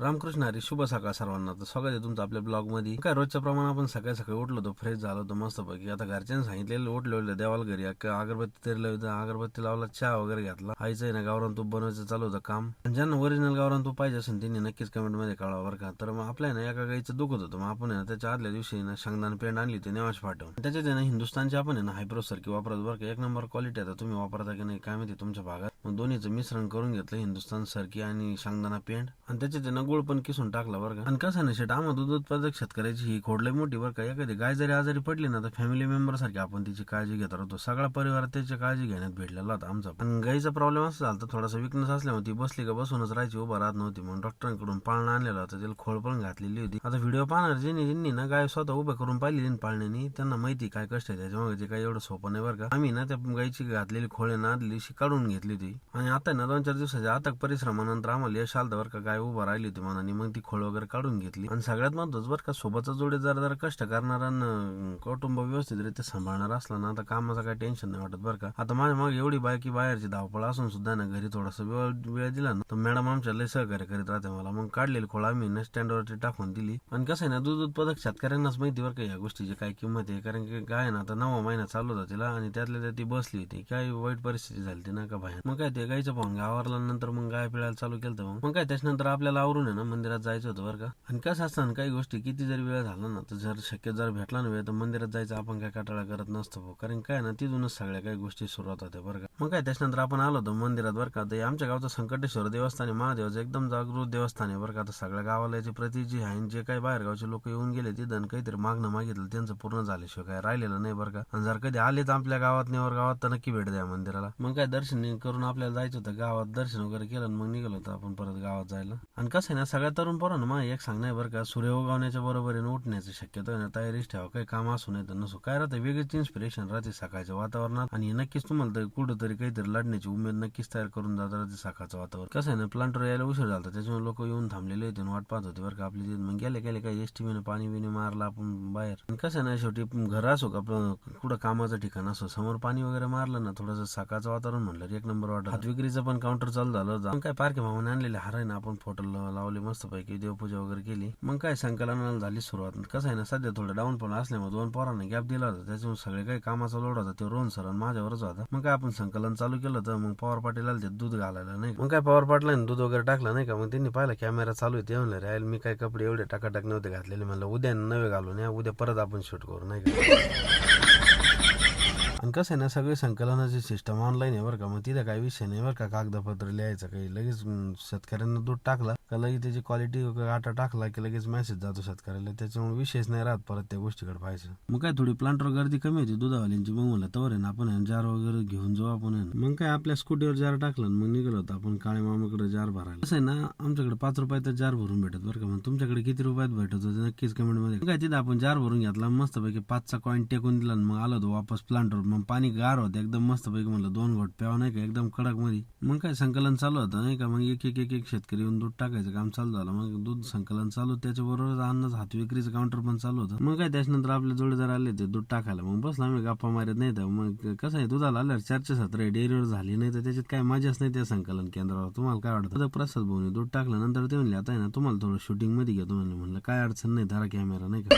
रामकृष्ण हरी, शुभ सकाळ सर्वांना. तर स्वागत आहे तुमचं आपल्या ब्लॉग मध्ये. काय रोजच्या प्रमाणे आपण सकाळी सकाळी उठलो होतो, फ्रेश झालो होतो मस्तपैकी. आता घरच्यांनी सांगितलेलं उठलो देवाला घरी अगरबत्ती तरी लावली, अगरबत्ती लावला, चहा वगैरे घेतला. आईचं आहे ना गावरान तूप बनवायचं चालू होतं काम. आणि ज्यांना ओरिजिनल गावरान तूप पाहिजे असेल त्यांनी नक्कीच कमेंट मध्ये कळवा बरं का. तर मग आपल्या ना एका गाईचं दुखत होतं, मग आपण आहे ना त्याच्या आदल्या दिवशी ना शेंगदाणा पेंड आणली होती नेवाश फाटून. त्याच्यात आहे ना हिंदुस्थानची आपण आहे ना हायप्रो सारखी वापरत बरं का. एक नंबर क्वालिटी. आता तुम्ही वापरता की नाही काय माहिती तुमच्या भागात. मग दोन्हीचं मिश्रण करून घेतलं, हिंदुस्थान सारखी आणि शेंगदाणा पेंड, आणि त्याच्यात आहे ना गुळ पण किसून टाकला बरं का. आणि कसं ना शेट, आम्हा दूध उत्पादक शेतकऱ्याची ही खोडलंय मोठी बरं का. एखादी गाय जरी आजारी पडली ना तर फॅमिली मेंबर सारखी आपण तिची काळजी घेत राहतो. सगळा परिवार त्याची काळजी घेण्यात भेटलेला होता आमचा. पण गायीचा प्रॉब्लेम असं झाला, थोडासा विकनेस असल्यामुळे ती बसली का बसूनच राहायची, उभा राहत नव्हती. म्हणून डॉक्टरांकडून पाळणा आणलेला होता, त्याला खोड पण घातलेली होती. आता व्हिडिओ पाहणार ज्यांनी ना गाय स्वतः उभं करून पाहिली पाळण्यानी, त्यांना माहिती काय कष्ट आहे त्याच्यामुळे. ते काही एवढं सोपं नाही बरं का. आम्ही ना त्या गायची घातलेली खोळे ना आदल्या दिवशी काढून घेतली होती, आणि आता ना 2-4 दिवसाच्या अथक परिश्रमानंतर आम्हाला यश आलं बरं का. गाय उभा राहिली होती मनाने, मग ती खोळ वगैरे काढून घेतली. आणि सगळ्यात महत्त्वाचं बरं का, सोबतचा जोडीदार जरा कष्ट करणारा कुटुंब व्यवस्थितरित्या सांभाळणार असला ना तर कामाचं काही टेन्शन नाही वाटत बरं का. आता माझ्या मग एवढी बायकी बाहेरची धावपळ असून सुद्धा ना घरी थोडासा वेळ दिला ना तर मॅडम आमच्या लय सहकार्य करीत राहते मला. मग काढलेली खोळ आम्ही ना स्टँडवरती टाकून दिली. आणि कसं आहे ना, दूध उत्पादक शेतकऱ्यांनाच माहिती बरं का या गोष्टीची काय किंमत आहे. कारण की गाय ना आता 9वा महिना चालू होता तिला, आणि त्यातल्या त्यात ती बसली होती. काय वाईट परिस्थिती झाली ती ना का बाहेर. मग काय ते गायचं पाहून आवरला नंतर मग गाय पिळायला चालू केलं. मग काय त्याच्यानंतर आपल्याला आवरून आहे ना मंदिरात जायचं होतं बरं का. आणि कसं असतं ना, काही गोष्टी किती जरी वेळ झाला ना तर जर भेटला ना वेळ तर मंदिरात जायचं आपण काय कंटाळा करत नसतो. कारण काय ना तिथूनच सगळ्या काही गोष्टी सुरुवात होत्या बरं का. मग काय त्याच्यानंतर आपण आलो होतो मंदिरात बरं का. ते आमच्या गावचं संकटेश्वर देवस्थान आहे, महादेवाचं एकदम जागृत देवस्थान आहे बरं का. आता सगळ्या गावाला याची प्रती जी आहे, जे काही बाहेर गावचे लोक येऊन गेले तिथं काहीतरी मागणं मागितलं त्यांचं पूर्ण झाल्याशिवाय काय राहिलेलं नाही बरं का. आणि जर कधी आले तर आपल्या गावात नेवर गावात तर नक्की भेट द्या मंदिराला. मग काय दर्शन करून आपल्याला जायचं होतं गावात, दर्शन वगैरे केलं मग निघालो होतं आपण परत गावात जायला. आणि कसं आहे ना, सगळ्या तरुण पोरांना मग एक सांगणं बरं का, सूर्य उगवण्याच्या बरोबरीने उठण्याची शक्यता आहे ना तयारीच ठेवा. काही काम असू नाही तर नसो, काय राहतं वेगळीच इन्स्पिरेशन राहते सकाळच्या वातावरणात. आणि नक्कीच तुम्हाला तर कुठंतरी काहीतरी लढण्याची उमेद नक्कीच तयार करून जात राहते सकाळचं वातावरण. कसं आहे ना, प्लांटर यायला उशीर झाला त्याच्यामुळे लोक येऊन थांबलेले होते, वाट पाहत होते बरं का आपली. मग गेले काही एसटीने पाणी बिणी मारला आपण बाहेर. आणि कसं आहे ना, शेवटी घर असो का कुठं कामाचं ठिकाण असो, समोर पाणी वगैरे मारलं ना थोडंसं सकाळचं वातावरण म्हणलं एक नंबर वाटत. हात विक्रीचं पण काउंटर चालू झालं होतं. मग काय पारखे मामाने आणलेले हार आहे ना आपण फोटो लावले मस्तपैकी, देवपूजा वगैरे केली. मग काय संकलनाला झाली सुरुवात. कसं आहे ना, सध्या थोडं डाऊन पण असल्यामुळे 2 पोरांना गॅप दिला होता, त्याच्यामुळे सगळे काही कामाचा लोड होता ते रोहन सर आणि माझ्यावरच होता. मग काय आपण संकलन चालू केलं तर मग पवार पाटील आले ते दूध घालायला नाही. मग काय पवार पाटलाने दूध वगैरे टाकलं नाही का. मग त्यांनी पाहिलं कॅमेरा चालू आहे, ते म्हणलं राहील मी काय कपडे एवढे टाकाटाक नव्हते घातलेले, म्हणलं उद्या नवे घालून या, उद्या परत आपण शूट करू नाही का. आणि कसं आहे ना, सगळे संकलनाची सिस्टम ऑनलाईन आहे बरं का. मग तिथे काही विषय नाही बरं का, कागदपत्र लिहायचं काही. लगेच शेतकऱ्यांना दूध टाकला का लगेच त्याची क्वालिटी आटा टाकला की लगेच मेसेज जातो शेतकऱ्याला. त्याच्यामुळे विषयच नाही राहत परत त्या गोष्टीकडे पाहायचं. मग काय थोडी प्लांटवर गर्दी कमी होती दुधावाल्यांची. मग म्हणलं तवर आहे ना आपण जार वगैरे घेऊन जाऊ आपण. मग काय आपल्या स्कूटीवर जार टाकला मग निघालो होतो आपण काळे मामाकडे जार भरायला. कसं आहे ना, आमच्याकडे 5 रुपयात जार भरून भेटत बरं का. मग तुमच्याकडे किती रुपयात भेटत होते नक्कीच कमेंट मध्ये. काय तिथं आपण जार भरून घेतला मस्तपैकी 5चा कॉईन टेकून दिला, मग आलो होतो वापस प्लांटवर. मग पाणी गार होतं एकदम मस्तपैकी, म्हणलं 2 घोट प्यावा नाही का एकदम कडक मध्ये. मग काय संकलन चालू होतं नाही का. मग एक शेतकरी येऊन दूध टाकायचं काम चालू झालं. मग दूध संकलन चालू, त्याच्याबरोबर अन्नाचं हात विक्रीचं काउंटर पण चालू होतं. मग काय त्याच्यानंतर आपले जोडीदार आले ते दूध टाकायला. मग बसला आम्ही गप्पा मारत नाही तर. मग कसं आहे, दुधाला आल्यावर चर्चासत्र डेअरीवर झाली नाही तर त्याच्यात काय मजाच नाही त्या संकलन केंद्रावर. तुम्हाला काय वाटतं. प्रसाद भाऊने दूध टाकलं नंतर ते म्हणले आता आहे ना तुम्हाला थोडं शूटिंग मध्ये घेतो म्हणलं काय अडचण नाही, धरा कॅमेरा नाही का.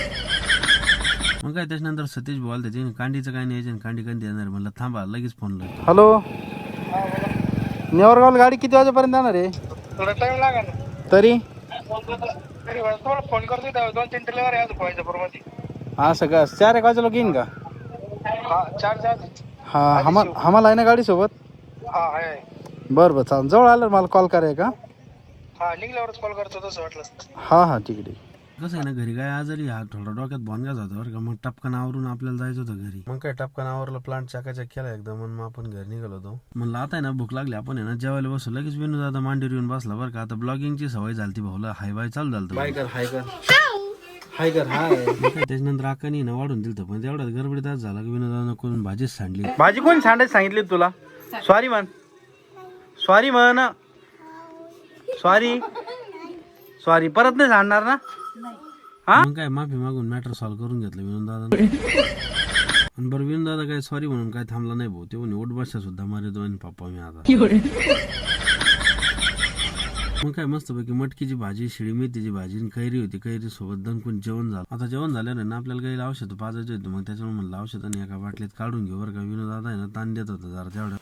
मग काय त्याच्यानंतर सतीश बोल त्याचे कांडीचं काय नाही, कांडी कधी येणार म्हणलं थांबा लगेच फोन लावतो. हॅलो, नेवरगाव गाडी किती वाजेपर्यंत येणार आहे. थोडा टाइम लागेल तरी फोन करतो 2-3 डिलिव्हरी आहे कोल्हापूर मध्ये. हा सगळं 4-1 वाजेला येईन का. हा 4 हा आम्हाला आहे ना गाडी सोबत. हा आहे. बरं बरं चालेल, जवळ आलं मला कॉल कराय का. हा निघल्यावरच कॉल करतो तसं वाटलं. हा ठीक आहे. कसं आहे ना, घरी काय आजारी हा थोडा डोक्यात भोंगा जातो बरं का. मग टपकन आवरून आपल्याला जायचं होतं घरी. मग काय टपकन आवरलं, प्लांट चाकाचक केला एकदम, मग आपण घरी निघालो होतो. म्हणलं आता आहे ना भूक लागली, आपण आहे ना जेवायला बसू. लगेच विनू दादा मांडीवर येऊन बसला बरं का. आता ब्लॉगिंगची सवय झाली भाऊला, हाय बाय चालू झालं. हाय कर हाय कर हाय. त्याच्यानंतर आकानी ना वाढून दिलं, पण तेवढ्यात गडबडीत झाला की विनू दादा कोण भाजीच सांडली. भाजी कोणी सांडायचं सांगितली तुला. सॉरी म्हण सॉरी परत नाही सांडणार ना. मग काय माफी मागून मॅटर सॉल्व्ह करून घेतलं विनोद दादा. आणि बरं विनोद दादा काय सॉरी म्हणून काय थांबला नाही भाऊ. ते म्हणे उठ बसा सुद्धा मारे दोन पप्पा मी आता. मग काय मस्तपैकी मटकीची भाजी, शिळी मेथीची भाजी आणि कैरी होती. कैरी सोबत दणकून जेवण झालं. आता जेवण झाल्यावर ना आपल्याला काही औषध पाजायचे होते. मग त्याच्यामुळे म्हणलं औषधाने एका बाटलीत काढून घेऊ बरं का. विनोद दादा आहे ना ताण देत होता जरा तेवढं.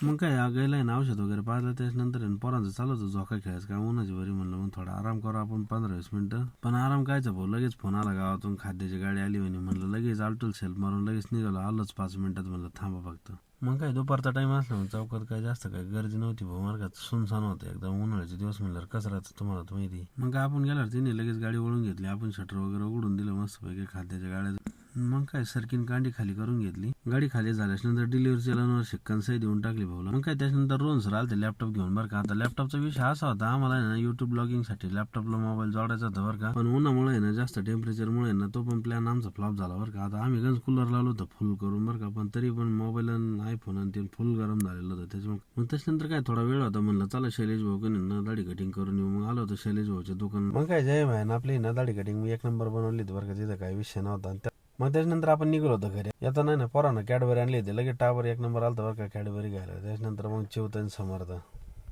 मग काय गेला आहे ना औषध वगैरे पाजलं. त्याच्यानंतर पोरांचं चालू होतं झोका खेळायचं का उन्हाची बरी. म्हणलं मग थोडा आराम करू आपण 15-20 मिनिटं. पण आराम कायचा भाऊ, लगेच फोन आला गावातून, खाद्याची गाडी आली म्हणे. म्हणलं लगेच आलटूल सेल्फ मारून लगेच निघालो. आलोच 5 मिनिटात. म्हणलं थांबा फक्त. मग काय दुपारचा टाइम असला म्हणून चौकात काय जास्त काय गर्दी नव्हती भाऊ. मार्गात सुनसान होतं एकदम. उन्हाळ्याचे दिवस म्हणल्यावर कसं राहतं तुम्हाला तर माहिती. मग काय आपण गेल्यावर तिने लगेच गाडी वळून घेतली. आपण शटर वगैरे उघडून दिलं मस्तपैकी खाद्याच्या गाड्या. मग काय सरकीन कांडी खाली करून घेतली. गाडी खाली झाल्यानंतर डिलिव्हरी चॅनलवर शिक्कन सही देऊन टाकली भाऊला. मग काय त्याच्यानंतर रोहन सर आलते लॅपटॉप घेऊन बरं का. आता लॅपटॉपचा विषय असा होता, आम्हाला ना युट्यूब ब्लॉगिंग साठी लॅपटॉपला मोबाईल जोडायचा होता बरं का. पण उन्हामुळे ना जास्त टेम्परेचरमुळे ना तो पण प्लॅन आमचा फ्लॉप झाला बरं का. आता आम्ही गंज कूलर लावलो होतं फुल करून बरं का. पण तरी पण मोबाईल आणि आयफोन आणि ते फुल गरम झालेलं होतं त्याच्यामुळे. मग त्याच्यानंतर काय थोडा वेळ होता. म्हणलं चला शैलेश भाऊ ना दाढी कटिंग करून येऊ. मग आलो होतो शैलेश भाऊच्या दुकान. मग काय जय भाई आपली ना दाढी कटिंग मी 1 नंबर बनवली होती बरं का. तिथं काही विषय नव्हता. मग त्याच्यानंतर आपण निघलो होतो घरी. येता नाही ना पोरानं कॅडबरी आणली होती. लगेच टावर 1 नंबर आलता बरं का कॅडबरी घ्यायला. त्याच्यानंतर मग चिवतन समर्थ.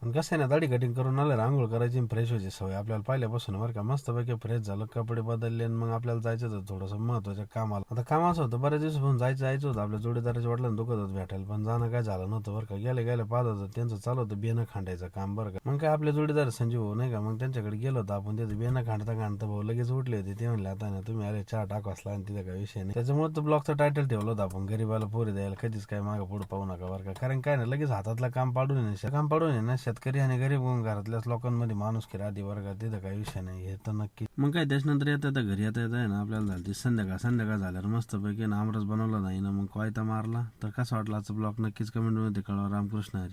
पण कसं आहे ना दाढी कटिंग करून आलं आंघोळ करायची फ्रेश व्हायची सवय आपल्याला पहिल्यापासून बरं का. मस्तपैकी फ्रेश झालं, कपडे बदलले आणि मग आपल्याला जायचं होतं थोडंसं महत्वाच्या कामाला. आता काम असं होतं बऱ्याच दिवसापासून जायचं होतं आपल्या जोडीदाराच्या वाटलं दुखत होतं भेटायला. पण जाणं काय झालं नव्हतं बरं का. गेले पाहत होतं त्यांचं चालू होतं बेनं खांडायचं काम बरं का. मग काय आपले जोडीदार संजीव भाऊ नाही का, मग त्यांच्याकडे गेलो होतो आपण. तिथे बेनं खांडता भाऊ लगेच उठले होते. ते म्हणले आता ना तुम्ही अरे चहा टाक असला आणि तिथं काही विषय नाही. त्याच्यामुळे तो ब्लॉगचं टायटल ठेवलं होतं आपण, गरीबाला पोरी द्यायला कधीच काय मागं पुढे पाहू नका बरं का. कारण काय ना लगेच हातातलं काम पाडून आहे ना शेतकरी आणि गरीब घरातल्याच लोकांमध्ये माणूस की राधी वर्गात तिथं काही विषय नाही हे तर नक्की. मग काय त्याच्यानंतर येता घरी येता आहे ना आपल्याला झाली संध्याकाळ झाल्यावर मस्तपैकी ना आमरस बनवला नाही ना. मग कोयता मारला. तर कसा वाटला आजचा ब्लॉग नक्कीच कमेंटमध्ये कळवा. रामकृष्ण हरी.